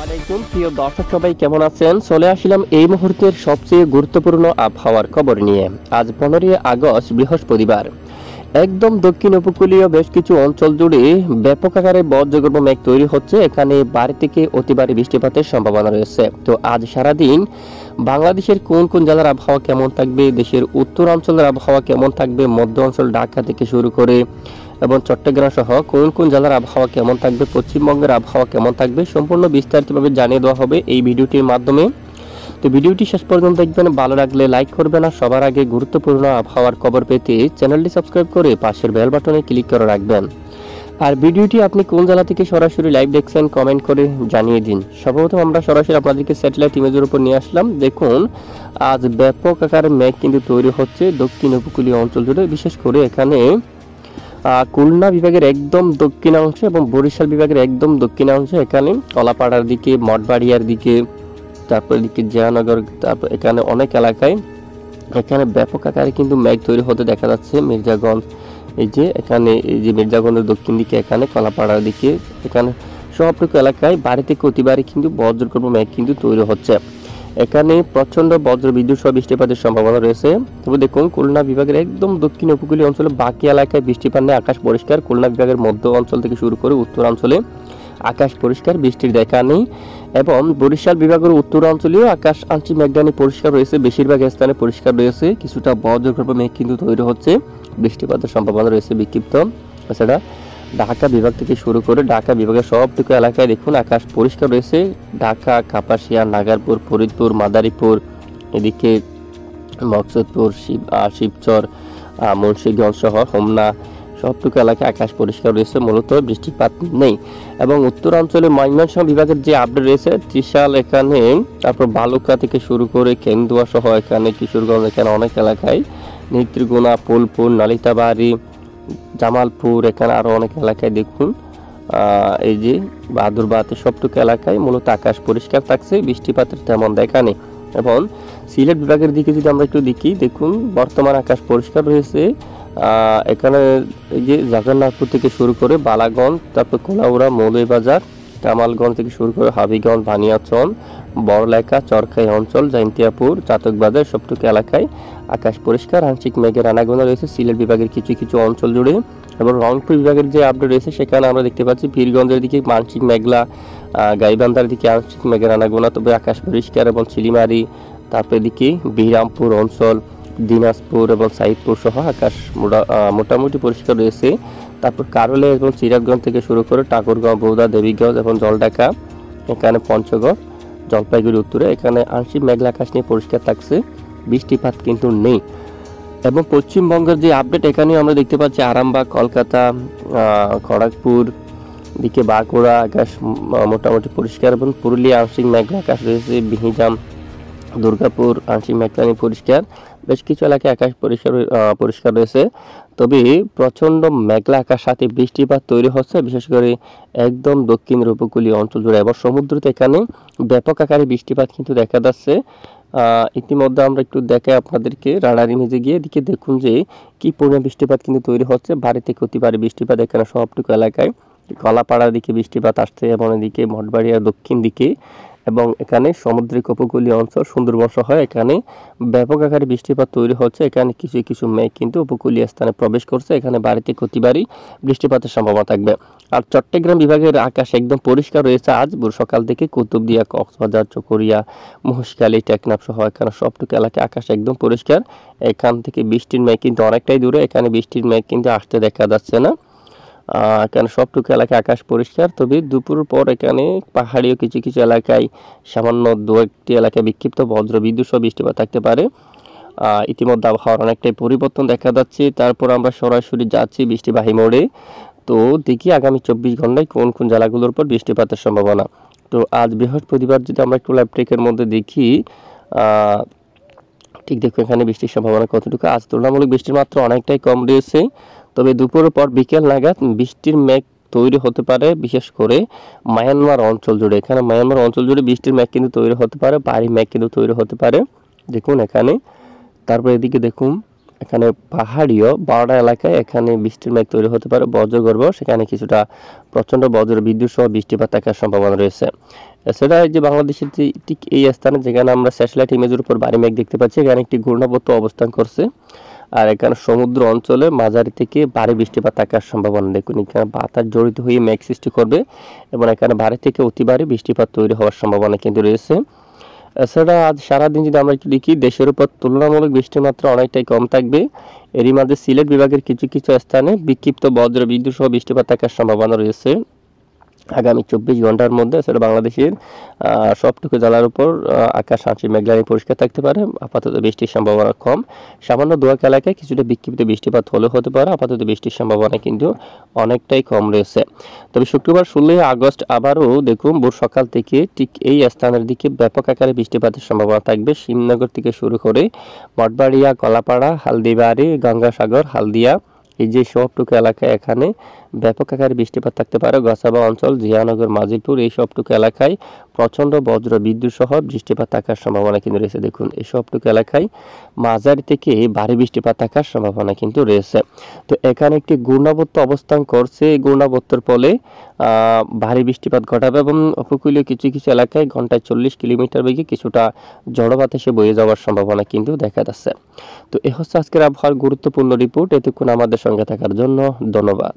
আলাইকুম প্রিয় দর্শক, সবাই কেমন আছেন? চলে আসলাম এই মুহূর্তের সবচেয়ে গুরুত্বপূর্ণ আবহাওয়ার খবর নিয়ে। আজ 15 আগস্ট বৃহস্পতিবার। একদম দক্ষিণ উপকূলীয় বেশ কিছু অঞ্চল জুড়ে ব্যাপক আকারে বজ্রগর্ভ মেঘ তৈরি হচ্ছে। এখানে ভারী থেকে অতি ভারী বৃষ্টিপাতের সম্ভাবনা রয়েছে। তো আজ সারাদিন বাংলাদেশের কোন কোন জেলার আবহাওয়া কেমন থাকবে, দেশের উত্তরাঞ্চলের আবহাওয়া কেমন থাকবে, মধ্য অঞ্চল ঢাকা থেকে শুরু করে এবং চট্টগ্রাম সহ কোন কোন জেলার আবহাওয়া কেমন থাকবে, পশ্চিমবঙ্গের আবহাওয়া কেমন থাকবে, সম্পূর্ণ বিস্তারিতভাবে জানিয়ে দেওয়া হবে এই ভিডিওটির মাধ্যমে। তো ভিডিওটি শেষ পর্যন্ত দেখবেন, ভালো লাগলে লাইক করবেন, আর সবার আগে গুরুত্বপূর্ণ আবহাওয়ার খবর পেতে চ্যানেলটি সাবস্ক্রাইব করে পাশের বেল বাটনে ক্লিক করে রাখবেন। আর ভিডিওটি আপনি কোন জেলা থেকে সরাসরি লাইভ দেখছেন কমেন্ট করে জানিয়ে দিন। সর্বপ্রথম আমরা সরাসরি আপনাদেরকে স্যাটেলাইট ইমেজের উপর নিয়ে আসলাম। দেখুন, আজ ব্যাপক আকারে মেঘ কিন্তু তৈরি হচ্ছে দক্ষিণ উপকূলীয় অঞ্চল জুড়ে, বিশেষ করে এখানে খুলনা বিভাগের একদম দক্ষিণাংশে এবং বরিশাল বিভাগের একদম দক্ষিণাংশে, এখানে কলাপাড়ার দিকে, মঠবাড়িয়ার দিকে, তারপর দিকে জয়ানগর, তারপর এখানে অনেক এলাকায় এখানে ব্যাপক আকারে কিন্তু মেঘ তৈরি হতে দেখা যাচ্ছে। মির্জাগঞ্জ, এই যে মির্জাগঞ্জের দক্ষিণ দিকে, এখানে কলাপাড়ার দিকে, এখানে সবটুকু এলাকায় ভারী থেকে অতি ভারী কিন্তু বজ্রগর্ভ মেঘ কিন্তু তৈরি হচ্ছে। এখানে প্রচন্ড বজ্র বিদ্যুৎ সহ বৃষ্টিপাতের সম্ভাবনা রয়েছে। তবে দেখুন, খুলনা বিভাগের একদম দক্ষিণ উপকূলীয় অঞ্চলে বাকি এলাকায় বৃষ্টিপাত নেই, আকাশ পরিষ্কার। খুলনা বিভাগের মধ্য অঞ্চল থেকে শুরু করে উত্তরাঞ্চলে আকাশ পরিষ্কার, বৃষ্টির দেখা নেই। এবং বরিশাল বিভাগের উত্তরাঞ্চলেও আকাশ আংশিক মেঘানি পরিষ্কার রয়েছে, বেশিরভাগ স্থানে পরিষ্কার রয়েছে। কিছুটা বজ্রগর্ভ মেঘ কিন্তু তৈরি হচ্ছে, বৃষ্টিপাতের সম্ভাবনা রয়েছে বিক্ষিপ্ত। এছাড়া ঢাকা বিভাগ থেকে শুরু করে ঢাকা বিভাগের সবটুকু এলাকায় দেখুন আকাশ পরিষ্কার রয়েছে। ঢাকা, কাপাসিয়া, নাগারপুর, ফরিদপুর, মাদারীপুর, এদিকে মকসুদপুর, শিবচর, মুন্সিগঞ্জ সহ হোমনা, সবটুকু এলাকায় আকাশ পরিষ্কার রয়েছে, মূলত বৃষ্টিপাত নেই। এবং উত্তরাঞ্চলে ময়মনসিংহ বিভাগের যে আপডেট রয়েছে, ত্রিশাল, এখানে তারপর বালুকা থেকে শুরু করে কেন্দুয়া সহ এখানে কিশোরগঞ্জ, এখানে অনেক এলাকায়, নেত্রীগুনা, ফুলপুর, নালিতাবাড়ি, জামালপুর, এখানে আরো অনেক এলাকায় দেখুন এই যে বাহাদুরবাতে সবটুকু এলাকায় মূলত আকাশ পরিষ্কার থাকছে, বৃষ্টিপাতের তেমন দেখা নেই। এবং সিলেট বিভাগের দিকে যদি আমরা একটু দেখি, দেখুন বর্তমান আকাশ পরিষ্কার রয়েছে। এখানে এই যে জগন্নাথপুর থেকে শুরু করে বালাগঞ্জ, তারপর কোলাউড়া, মৌলভীবাজার, কামালগঞ্জ থেকে শুরু করে হাবিগঞ্জ, বানিয়াচং, বড়লেখা, চরখাই অঞ্চল, জাইন্তিয়াপুর, চাতকবাজার সবটুকু এলাকায় আকাশ পরিষ্কার, আংশিক মেঘের আনাগোনা রয়েছে সিলেট বিভাগের কিছু কিছু অঞ্চল জুড়ে। এবং রংপুর বিভাগের যে আপডেট রয়েছে, সেখানে আমরা দেখতে পাচ্ছি পীরগঞ্জের দিকে আংশিক মেঘলা, গাইবান্ধার দিকে আংশিক মেঘের আনাগোনা, তবে আকাশ পরিষ্কার। এবং চিলিমারি, তারপর এদিকে বিরামপুর অঞ্চল, দিনাজপুর এবং সাইদপুর সহ আকাশ মোটামুটি পরিষ্কার রয়েছে। তারপর কারলে এবং সিরাজগঞ্জ থেকে শুরু করে ঠাকুরগাঁও, বৌদ্ধা, দেবীগঞ্জ এবং জলঢাকা, এখানে পঞ্চগড়, জলপাইগুড়ি উত্তরে, এখানে আংশিক মেঘলা আকাশ নিয়ে পরিষ্কার থাকছে, বৃষ্টিপাত কিন্তু নেই। এবং পশ্চিমবঙ্গের যে আপডেট, এখানেও আমরা দেখতে পাচ্ছি আরামবাগ, কলকাতা, খড়গপুর দিকে বাঁকুড়া, আকাশ মোটামুটি পরিষ্কার। এবং পুরুলিয়া আংশিক মেঘলা আকাশ রয়েছে, বিহিজাম, দুর্গাপুর আংশিক মেঘলা পরিষ্কার। বেশ কিছু এলাকায় আকাশ পরিষ্কার রয়েছে, তবে প্রচন্ড মেঘলা আকাশ সাথে বৃষ্টিপাত তৈরি হচ্ছে, বিশেষ করে একদম দক্ষিণের উপকূলীয় অঞ্চল জুড়ে। এবার সমুদ্রতে এখানে ব্যাপক আকারে বৃষ্টিপাত কিন্তু দেখা যাচ্ছে। ইতিমধ্যে আমরা একটু দেখাই আপনাদেরকে রাডার ইমেজে গিয়ে, এদিকে দেখুন যে কি পরিমাণ বৃষ্টিপাত কিন্তু তৈরি হচ্ছে, ভারী থেকে অতি ভারী বৃষ্টিপাত এখানে সবটুকু এলাকায়। কলাপাড়ার দিকে বৃষ্টিপাত আসছে, এবং এদিকে মঠবাড়িয়ার দক্ষিণ দিকে, এবং এখানে সামুদ্রিক উপকূলীয় অঞ্চল সুন্দরবন সহ এখানে ব্যাপক আকারে বৃষ্টিপাত তৈরি হচ্ছে। এখানে কিছু কিছু মেঘ কিন্তু উপকূলীয় স্থানে প্রবেশ করছে, এখানে বাড়িতে অতি ভারী বৃষ্টিপাতের সম্ভাবনা থাকবে। আর চট্টগ্রাম বিভাগের আকাশ একদম পরিষ্কার রয়েছে আজ সকাল থেকে। কুতুবদিয়া, কক্সবাজার, চকরিয়া, মহেশখালী, টেকনাফ সহ এখানে সবটুকু এলাকায় আকাশ একদম পরিষ্কার। এখান থেকে বৃষ্টির মেঘ কিন্তু অনেকটাই দূরে, এখানে বৃষ্টির মেঘ কিন্তু আসতে দেখা যাচ্ছে না। এখানে সবটুকু এলাকায় আকাশ পরিষ্কার, তবে দুপুর পর এখানে পাহাড়িও কিছু কিছু এলাকায় সামান্য দু একটি এলাকায় বিক্ষিপ্ত বজ্র বিদ্যুৎ সহ বৃষ্টিপাত থাকতে পারে। ইতিমধ্যে আবহাওয়ার অনেকটাই পরিবর্তন দেখা যাচ্ছে। তারপর আমরা সরাসরি যাচ্ছি বৃষ্টিবাহী মোড়ে। তো দেখি আগামী 24 ঘন্টায় কোন কোন জেলাগুলোর উপর বৃষ্টিপাতের সম্ভাবনা। তো আজ বৃহস্পতিবার যদি আমরা একটু লাইভ ট্রেকের মধ্যে দেখি, ঠিক দেখো এখানে বৃষ্টির সম্ভাবনা কতটুকু। আজ তুলনামূলক বৃষ্টির মাত্রা অনেকটাই কম রয়েছে, তবে দুপুরের পর বিকেল নাগাদ বৃষ্টির মেঘ তৈরি হতে পারে, বিশেষ করে মায়ানমার অঞ্চল জুড়ে। এখানে মায়ানমার অঞ্চল জুড়ে বৃষ্টির মেঘ কিন্তু তৈরি হতে পারে, ভারী মেঘ কিন্তু তৈরি হতে পারে, দেখুন এখানে। তারপর এদিকে দেখুন এখানে পাহাড়ীয় বারোটা এলাকায় এখানে বৃষ্টির মেঘ তৈরি হতে পারে, বজ্রগর্ভ, সেখানে কিছুটা প্রচণ্ড বজ্র বিদ্যুৎ সহ বৃষ্টিপাত থাকার সম্ভাবনা রয়েছে। এছাড়া যে বাংলাদেশের যে ঠিক এই স্থানে যেখানে আমরা স্যাটেলাইট ইমেজের উপর ভারী মেঘ দেখতে পাচ্ছি, এখানে একটি ঘূর্ণাবর্ত অবস্থান করছে। আর এখানে সমুদ্র অঞ্চলে মাঝারি থেকে ভারী বৃষ্টিপাত থাকার সম্ভাবনা। দেখুন এখানে বাতাস জড়িত হয়ে মেঘ সৃষ্টি করবে এবং এখানে ভারী থেকে অতি ভারী বৃষ্টিপাত তৈরি হওয়ার সম্ভাবনা কিন্তু রয়েছে। এছাড়া আজ সারাদিন যদি আমরা একটু দেখি, দেশের উপর তুলনামূলক বৃষ্টির মাত্রা অনেকটাই কম থাকবে। এরই মাঝে সিলেট বিভাগের কিছু কিছু স্থানে বিক্ষিপ্ত বজ্র বিদ্যুৎ সহ বৃষ্টিপাত থাকার সম্ভাবনা রয়েছে আগামী 24 ঘন্টার মধ্যে। এছাড়া বাংলাদেশের সবটুকু জেলার উপর আকাশ আংশিক মেঘলা পরিষ্কার থাকতে পারে, আপাতত বৃষ্টির সম্ভাবনা কম। সামান্য দোয়াক এলাকায় কিছুটা বিক্ষিপ্ত বৃষ্টিপাত হলেও হতে পারে, আপাতত বৃষ্টির সম্ভাবনা কিন্তু অনেকটাই কম রয়েছে। তবে শুক্রবার 16 আগস্ট আবারও দেখুন ভোর সকাল থেকে ঠিক এই স্থানের দিকে ব্যাপক আকারে বৃষ্টিপাতের সম্ভাবনা থাকবে। শিবনগর থেকে শুরু করে মঠবাড়িয়া, কলাপাড়া, হালদিবাড়ি, গঙ্গাসাগর, হালদিয়া, এই যে সবটুকু এলাকায় এখানে ব্যাপক আকারে বৃষ্টিপাত থাকতে পারে। গসাবা অঞ্চল, জিয়ানগর, মাজিলপুর, এই সবটুকু এলাকায় প্রচণ্ড বজ্র বিদ্যুৎ সহ বৃষ্টিপাত থাকার সম্ভাবনা কিন্তু রয়েছে। দেখুন এই সবটুকু এলাকায় মাঝারি থেকে ভারী বৃষ্টিপাত থাকার সম্ভাবনা কিন্তু রয়েছে। তো এখানে একটি ঘূর্ণাবর্ত অবস্থান করছে, এই ঘূর্ণাবর্তের ফলে ভারী বৃষ্টিপাত ঘটাবে এবং উপকূলীয় কিছু কিছু এলাকায় ঘন্টায় 40 কিলোমিটার বেগে কিছুটা ঝড়ো বাতাসে বয়ে যাওয়ার সম্ভাবনা কিন্তু দেখা যাচ্ছে। তো এ হচ্ছে আজকের আবহাওয়ার গুরুত্বপূর্ণ রিপোর্ট। এতক্ষণ আমাদের সঙ্গে থাকার জন্য ধন্যবাদ।